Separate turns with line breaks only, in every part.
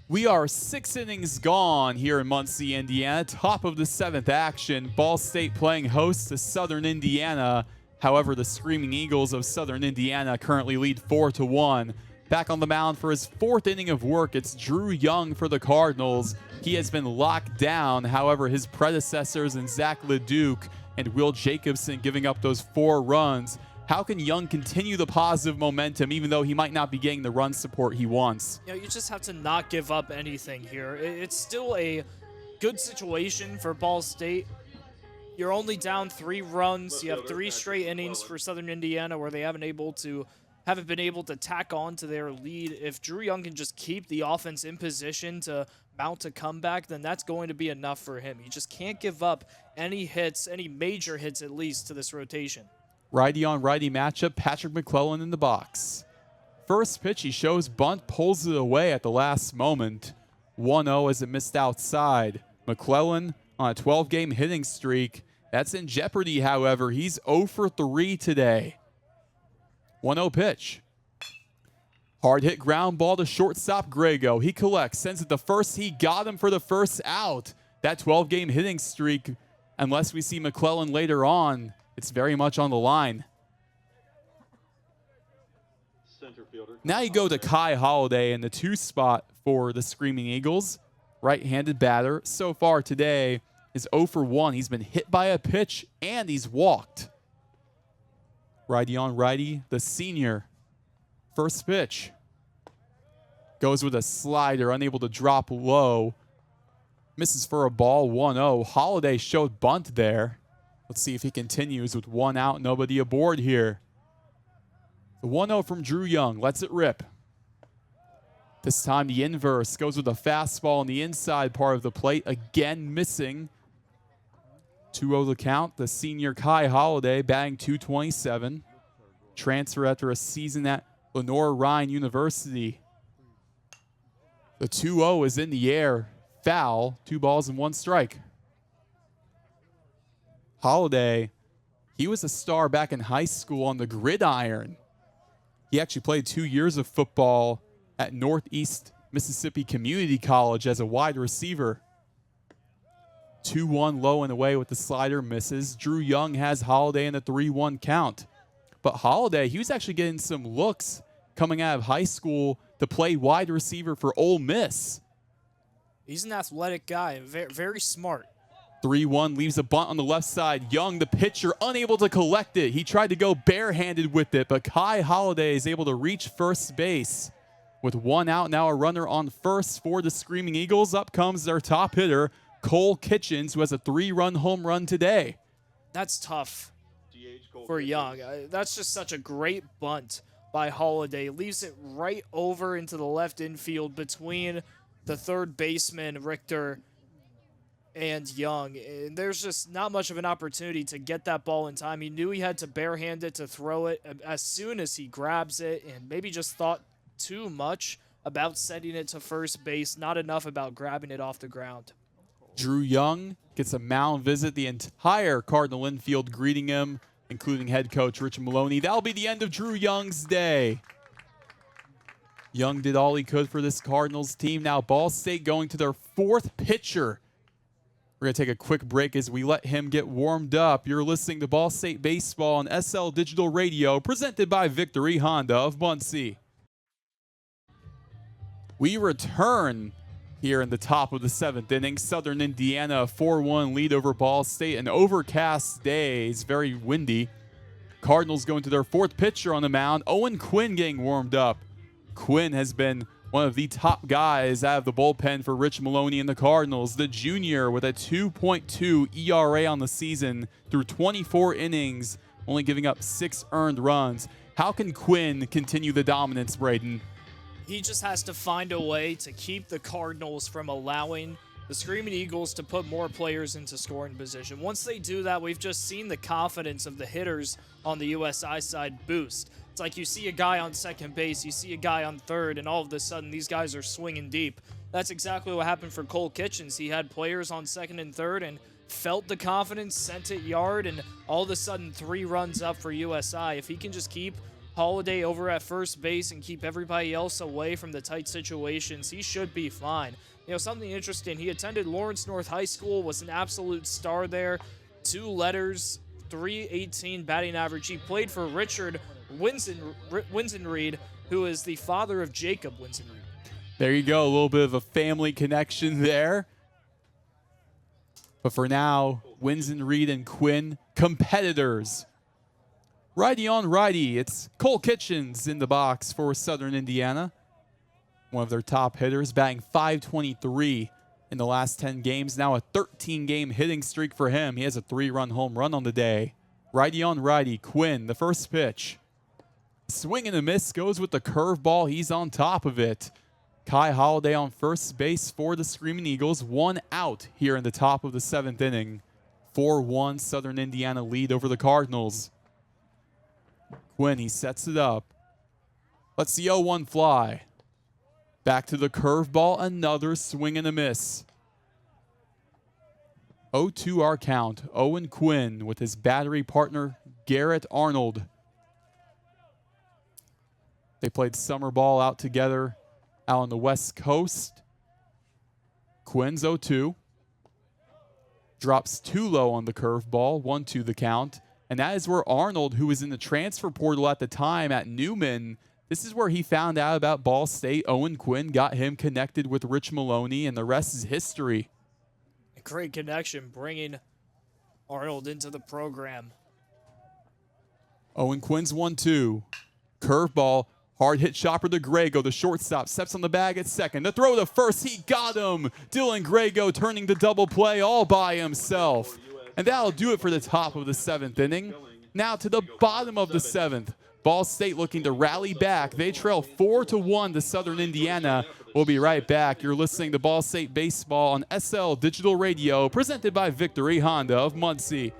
We are 6 innings gone here in Muncie, Indiana. Top of the 7th action. Ball State playing host to Southern Indiana. However, the Screaming Eagles of Southern Indiana currently lead 4-1. Back on the mound for his 4th inning of work, it's Drew Young for the Cardinals. He has been locked down. However, his predecessors in Zach LeDuc and Will Jacobson giving up those 4 runs. How can Young continue the positive momentum even though he might not be getting the run support he wants?
You just have to not give up anything here. It's still a good situation for Ball State. You're only down 3 runs. You have 3 straight innings for Southern Indiana where they haven't been able to tack on to their lead. If Drew Young can just keep the offense in position to mount a comeback, then that's going to be enough for him. You just can't give up any hits, any major hits at least, to this rotation.
Righty on righty matchup, Patrick McClellan in the box. First pitch, he shows bunt, pulls it away at the last moment. 1-0 as it missed outside. McClellan on a 12-game hitting streak. That's in jeopardy, however. He's 0 for 3 today. 1-0 pitch. Hard hit ground ball to shortstop Grego. He collects, sends it to first. He got him for the first out. That 12-game hitting streak, unless we see McClellan later on, it's very much on the line. Now you go to Kai Holiday in the 2 spot for the Screaming Eagles. Right-handed batter. So far today is 0 for 1. He's been hit by a pitch and he's walked. Righty on righty, the senior. First pitch. Goes with a slider, unable to drop low. Misses for a ball, 1-0. Holiday showed bunt there. Let's see if he continues with 1 out, nobody aboard here. The 1-0 from Drew Young, lets it rip. This time the inverse, goes with a fastball on the inside part of the plate, again missing. 2-0 the count, the senior Kai Holiday batting .227. Transfer after a season at Lenore-Rhine University. The 2-0 is in the air, foul, 2 balls and 1 strike. Holiday, he was a star back in high school on the gridiron. He actually played 2 years of football at Northeast Mississippi Community College as a wide receiver. 2-1 low and away with the slider, misses. Drew Young has Holiday in the 3-1 count. But Holiday, he was actually getting some looks coming out of high school to play wide receiver for Ole Miss.
He's an athletic guy, very smart.
3-1 leaves a bunt on the left side. Young, the pitcher, unable to collect it. He tried to go barehanded with it, but Kai Holiday is able to reach first base. With 1 out, now a runner on first for the Screaming Eagles. Up comes their top hitter, Cole Kitchens, who has a 3-run home run today.
That's tough for Young. That's just such a great bunt by Holiday. Leaves it right over into the left infield between the third baseman, Richter, and Young. And there's just not much of an opportunity to get that ball in time. He knew he had to barehand it to throw it as soon as he grabs it, and maybe just thought too much about sending it to first base, not enough about grabbing it off the ground.
Drew Young gets a mound visit. The entire Cardinal infield greeting him, including head coach Rich Maloney. That'll be the end of Drew Young's day. Young did all he could for this Cardinals team. Now Ball State going to their 4th pitcher. We're going to take a quick break as we let him get warmed up. You're listening to Ball State Baseball on SL Digital Radio, presented by Victory Honda of Muncie. We return here in the top of the 7th inning. Southern Indiana, a 4-1 lead over Ball State. An overcast day. It's very windy. Cardinals going to their 4th pitcher on the mound. Owen Quinn getting warmed up. Quinn has been one of the top guys out of the bullpen for Rich Maloney and the Cardinals. The junior with a 2.2 ERA on the season through 24 innings, only giving up 6 earned runs. How can Quinn continue the dominance, Braden?
He just has to find a way to keep the Cardinals from allowing the Screaming Eagles to put more players into scoring position. Once they do that, we've just seen the confidence of the hitters on the USI side boost. It's like you see a guy on second base, you see a guy on third, and all of a sudden these guys are swinging deep. That's exactly what happened for Cole Kitchens. He had players on second and third and felt the confidence, sent it yard, and all of a sudden 3 runs up for USI. If he can just keep Holiday over at first base and keep everybody else away from the tight situations, he should be fine. Something interesting, he attended Lawrence North High School, was an absolute star there. 2 letters, .318 batting average. He played for Richard Winsenreed, who is the father of Jacob Winsenreed.
There you go, a little bit of a family connection there. But for now, Winsenreed and Quinn, competitors. Righty on righty, it's Cole Kitchens in the box for Southern Indiana. One of their top hitters, batting .523 in the last 10 games. Now a 13-game hitting streak for him. He has a 3-run home run on the day. Righty on righty, Quinn, the first pitch. Swing and a miss, goes with the curveball. He's on top of it. Kai Holiday on first base for the Screaming Eagles. 1 out here in the top of the 7th inning. 4-1 Southern Indiana lead over the Cardinals. Quinn, he sets it up. Let's see 0-1 fly. Back to the curveball, another swing and a miss. 0-2 our count. Owen Quinn with his battery partner, Garrett Arnold. They played summer ball out together out on the West Coast. Quinn's 0-2. Drops too low on the curveball, 1-2 the count. And that is where Arnold, who was in the transfer portal at the time at Newman, this is where he found out about Ball State. Owen Quinn got him connected with Rich Maloney, and the rest is history.
A great connection, bringing Arnold into the program.
Owen Quinn's 1-2. Curveball, hard hit chopper to Grego. The shortstop steps on the bag at second. The throw to first, he got him. Dylan Grego turning the double play all by himself. And that'll do it for the top of the 7th inning. Now to the bottom of the 7th. Ball State looking to rally back. They trail 4-1 to Southern Indiana. We'll be right back. You're listening to Ball State Baseball on SL Digital Radio, presented by Victory Honda of Muncie.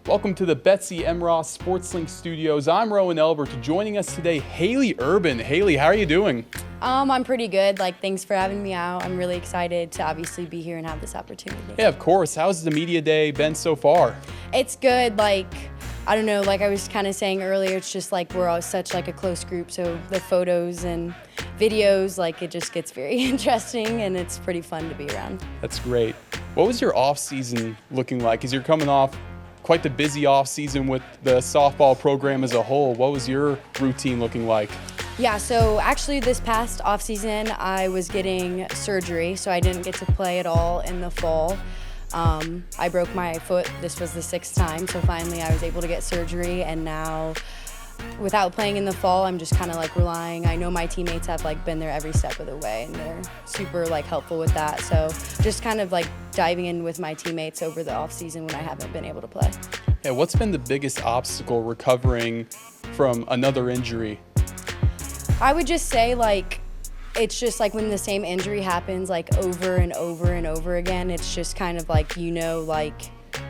Welcome to the Betsy M. Ross SportsLink Studios. I'm Roen Elbert. Joining us today, Haley Urban. Haley, how are you doing?
I'm pretty good. Thanks for having me out. I'm really excited to obviously be here and have this opportunity.
Yeah, of course. How's the media day been so far?
It's good. I don't know, I was kind of saying earlier, it's just we're all such a close group, so the photos and videos, it just gets very interesting, and it's pretty fun to be around.
That's great. What was your off season looking like? Because you're coming off quite the busy off season with the softball program as a whole. What was your routine looking like?
Yeah, so actually this past off season, I was getting surgery, so I didn't get to play at all in the fall. I broke my foot. This was the 6th time, so finally I was able to get surgery, and now without playing in the fall, I'm just kind of relying. I know my teammates have been there every step of the way, and they're super helpful with that. So just kind of diving in with my teammates over the off season when I haven't been able to play.
Yeah, what's been the biggest obstacle recovering from another injury?
I would just say it's just when the same injury happens over and over and over again, it's just kind of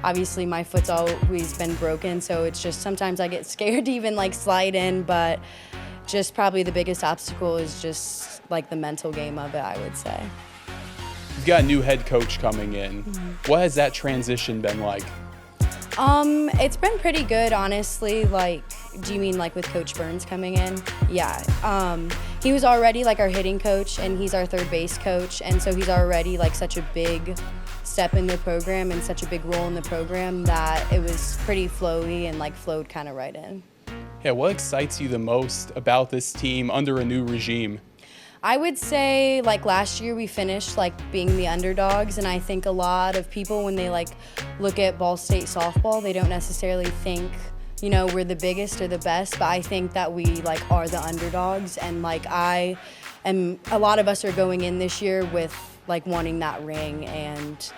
obviously my foot's always been broken, so it's just sometimes I get scared to even slide in, but just probably the biggest obstacle is just the mental game of it, I would say.
You've got a new head coach coming in. Mm-hmm. What has that transition been like?
It's been pretty good, honestly. Do you mean with Coach Burns coming in? Yeah. He was already our hitting coach, and he's our third base coach, and so he's already such a big step in the program and such a big role in the program that it was pretty flowy and flowed kind of right in.
Yeah, what excites you the most about this team under a new regime?
I would say last year we finished being the underdogs, and I think a lot of people when they look at Ball State softball, they don't necessarily think we're the biggest or the best, but I think that we are the underdogs, and a lot of us are going in this year with wanting that ring, and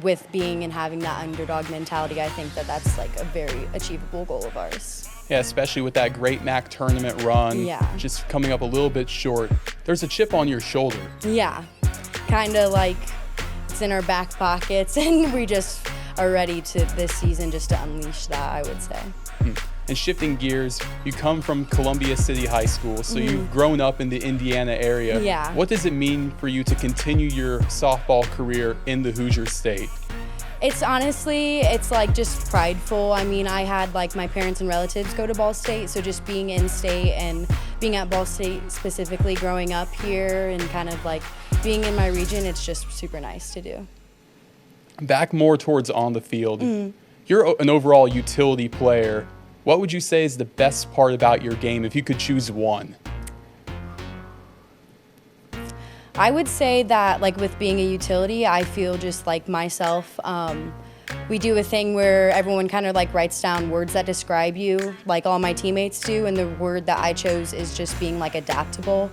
with being and having that underdog mentality, I think that that's a very achievable goal of ours.
Yeah, especially with that Great MAC tournament run,
yeah.
Just coming up a little bit short. There's a chip on your shoulder.
Yeah, kind of it's in our back pockets, and we just are ready to this season just to unleash that, I would say.
And shifting gears, you come from Columbia City High School, so you've grown up in the Indiana area.
Yeah.
What does it mean for you to continue your softball career in the Hoosier State?
It's honestly, it's like just prideful. I mean, I had like my parents and relatives go to Ball State, so just being in state and being at Ball State specifically, growing up here and kind of like being in my region, it's just super nice to do.
Back more towards on the field. You're an overall utility player. What would you say is the best part about your game if you could choose one?
I would say that, like, with being a utility, I feel just like myself. We do a thing where everyone kind of like writes down words that describe you, like all my teammates do, and the word that I chose is just being like adaptable.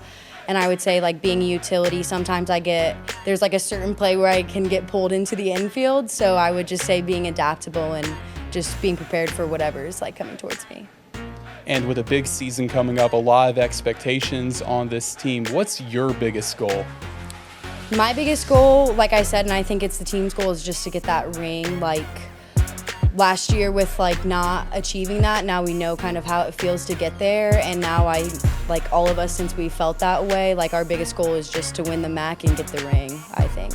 And I would say, like, being a utility, sometimes there's like a certain play where I can get pulled into the infield, so I would just say being adaptable and just being prepared for whatever is like coming towards me.
And with a big season coming up, a lot of expectations on this team. What's your biggest goal?
My biggest goal, like I said, and I think it's the team's goal, is just to get that ring. Like last year with like not achieving that, now we know kind of how it feels to get there. And now like all of us, since we felt that way, like our biggest goal is just to win the MAC and get the ring, I think.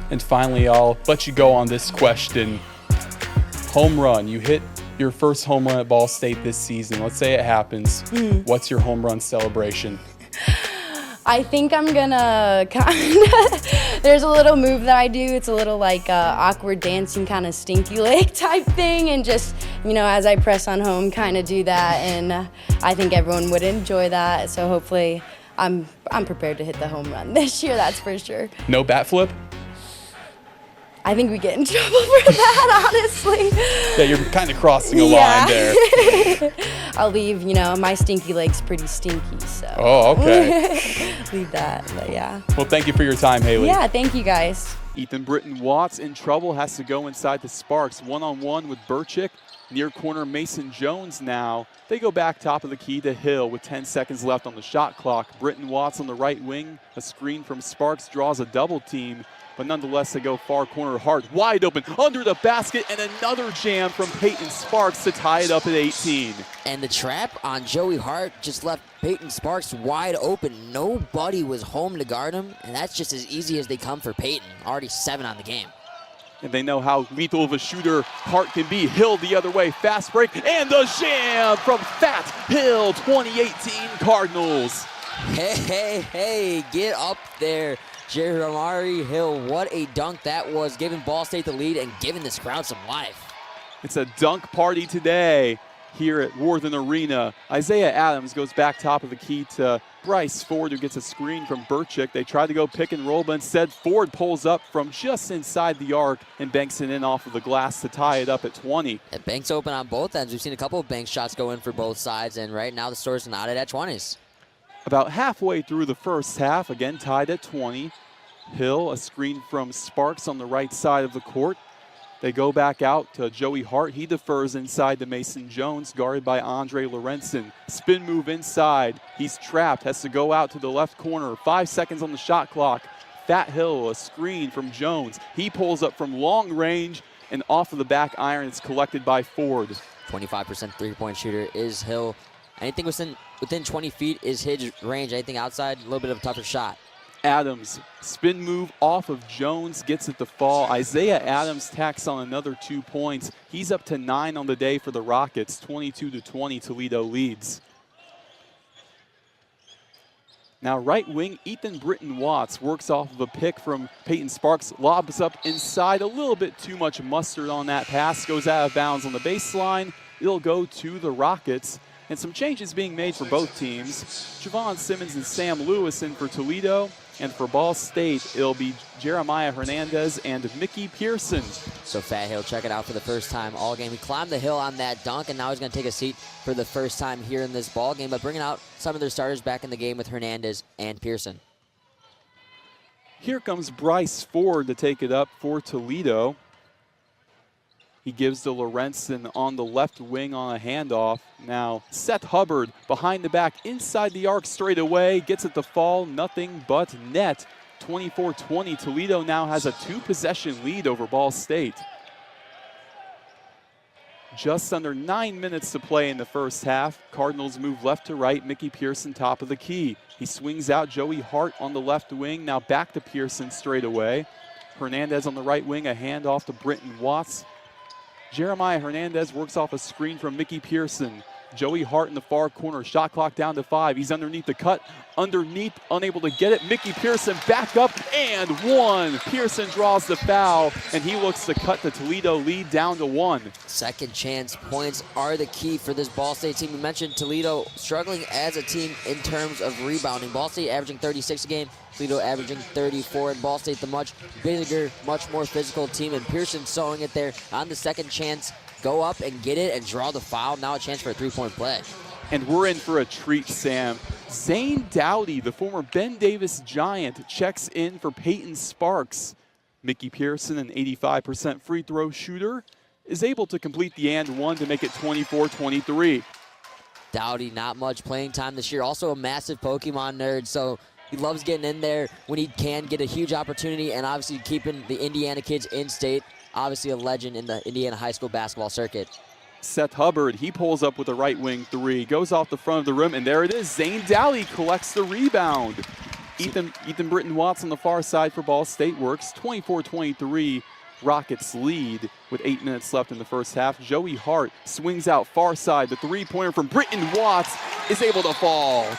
And finally, I'll let you go on this question. Home run, you hit your first home run at Ball State this season. Let's say it happens. What's your home run celebration?
I think I'm gonna there's a little move that I do. It's a little like awkward dancing kind of stinky leg type thing, and just, you know, as I press on home, kind of do that, and I think everyone would enjoy that. So hopefully I'm prepared to hit the home run this year, that's for sure.
No bat flip?
I think we get in trouble for that, honestly.
Yeah, you're kind of crossing a line there.
I'll leave, you know, my stinky leg's pretty stinky, so.
Oh, okay.
Leave that, but yeah.
Well, thank you for your time, Haley.
Yeah, thank you guys.
Ethan Britton-Watts in trouble, has to go inside the Sparks. One-on-one with Burchick. Near corner Mason Jones now. They go back top of the key to Hill with 10 seconds left on the shot clock. Britton-Watts on the right wing. A screen from Sparks draws a double team. But nonetheless, they go far corner. Hart wide open under the basket, and another jam from Peyton Sparks to tie it up at 18.
And the trap on Joey Hart just left Peyton Sparks wide open. Nobody was home to guard him, and that's just as easy as they come for Peyton. Already 7 on the game.
And they know how lethal of a shooter Hart can be. Hill the other way, fast break, and the jam from Fat Hill, 2018 Cardinals.
Hey, get up there. Jeremiah Hill, what a dunk that was, giving Ball State the lead and giving this crowd some life.
It's a dunk party today here at Worthen Arena. Isaiah Adams goes back top of the key to Bryce Ford, who gets a screen from Burchick. They tried to go pick and roll, but instead Ford pulls up from just inside the arc and banks it in off of the glass to tie it up at 20.
And Banks open on both ends. We've seen a couple of Banks shots go in for both sides, and right now the score's knotted at 20s.
About halfway through the first half, again tied at 20. Hill, a screen from Sparks on the right side of the court. They go back out to Joey Hart. He defers inside to Mason Jones, guarded by Andre Lorenzen. Spin move inside. He's trapped, has to go out to the left corner. 5 seconds on the shot clock. Fat Hill, a screen from Jones. He pulls up from long range, and off of the back iron, it's collected by Ford.
25% three-point shooter is Hill. Anything within 20 feet is his range. Anything outside, a little bit of a tougher shot.
Adams, spin move off of Jones, gets it to fall. Isaiah Adams tacks on another 2 points. He's up to 9 on the day for the Rockets. 22-20, Toledo leads. Now right wing, Ethan Britton-Watts works off of a pick from Peyton Sparks, lobs up inside. A little bit too much mustard on that pass, goes out of bounds on the baseline. It'll go to the Rockets. And some changes being made for both teams. Javon Simmons and Sam Lewis in for Toledo. And for Ball State, it'll be Jeremiah Hernandez and Mickey Pearson.
So Fat Hill, check it out for the first time all game. He climbed the hill on that dunk, and now he's going to take a seat for the first time here in this ball game, but bringing out some of their starters back in the game with Hernandez and Pearson.
Here comes Bryce Ford to take it up for Toledo. He gives to Lorenzen on the left wing on a handoff. Now Seth Hubbard behind the back, inside the arc straight away, gets it to fall, nothing but net. 24-20, Toledo now has a 2-possession lead over Ball State. Just under 9 minutes to play in the first half. Cardinals move left to right, Mickey Pearson top of the key. He swings out Joey Hart on the left wing, now back to Pearson straight away. Hernandez on the right wing, a handoff to Britton Watts. Jeremiah Hernandez works off a screen from Mickey Pearson. Joey Hart in the far corner, shot clock down to 5. He's underneath the cut, underneath, unable to get it. Mickey Pearson back up and 1. Pearson draws the foul, and he looks to cut the Toledo lead down to 1.
Second chance points are the key for this Ball State team. We mentioned Toledo struggling as a team in terms of rebounding. Ball State averaging 36 a game, Toledo averaging 34, and Ball State the much bigger, much more physical team, and Pearson sewing it there on the second chance. Go up and get it and draw the foul. Now a chance for a three-point play.
And we're in for a treat, Sam. Zane Dowdy, the former Ben Davis Giant, checks in for Peyton Sparks. Mickey Pearson, an 85% free throw shooter, is able to complete the and one to make it 24-23.
Dowdy, not much playing time this year. Also a massive Pokemon nerd, so he loves getting in there when he can get a huge opportunity, and obviously keeping the Indiana kids in state. Obviously a legend in the Indiana high school basketball circuit.
Seth Hubbard, he pulls up with a right wing 3, goes off the front of the rim, and there it is. Zane Dowdy collects the rebound. Ethan Britton Watts on the far side for Ball State works. 24-23, Rockets lead with 8 minutes left in the first half. Joey Hart swings out far side. The three-pointer from Britton Watts is able to fall.